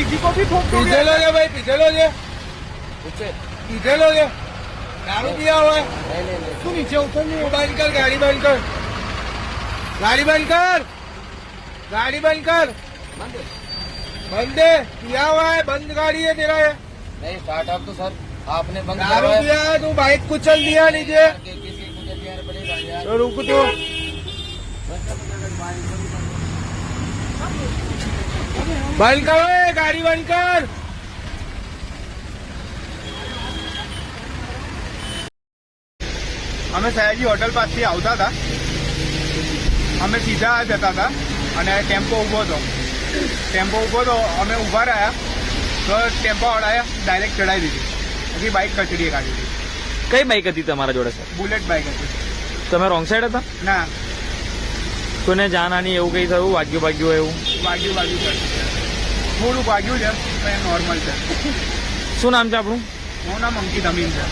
किसी को भी ठोक दोगे? पीछे लो जे भाई, पीछे लो जे, पीछे लो जे। दारू पिया हुआ है। तू नीचे उतर नहीं तू बंद कर, गाड़ी बंद कर, गाड़ी बंद कर, गाड़ी बंद कर, बंद दे। पिया हुआ है, बंद गाड़ी है तेरा है। नहीं स्टार्ट अप तो सर आपने बंद दारू करवाया। पिया है, तू बाइक कुचल दिया नीचे। किसी मुझे देना पड़ेगा यार। तो रुक तो, बंद करो ये, गाड़ी बंद कर। અમે સયાજી હોટલ પાસથી આવતા હતા, અમે સીધા જતા હતા અને ટેમ્પો ઊભો હતો, અમે ઊભા રહ્યા તો ટેમ્પોવાળાએ ડાયરેક્ટ ચડાવી દીધી, પછી બાઇક કચડીએ કાઢી દીધી. કઈ બાઈક હતી તમારા જોડે સર? બુલેટ બાઇક હતી. તમે રોંગ સાઈડ હતા? ના, કોઈને જાનહાની એવું કઈ થયું? વાગ્યું એવું? વાગ્યું છે, થોડુંક વાગ્યું છે, પણ એ નોર્મલ છે. શું નામ છે આપણું? મારું નામ અંકિત અમીન છે.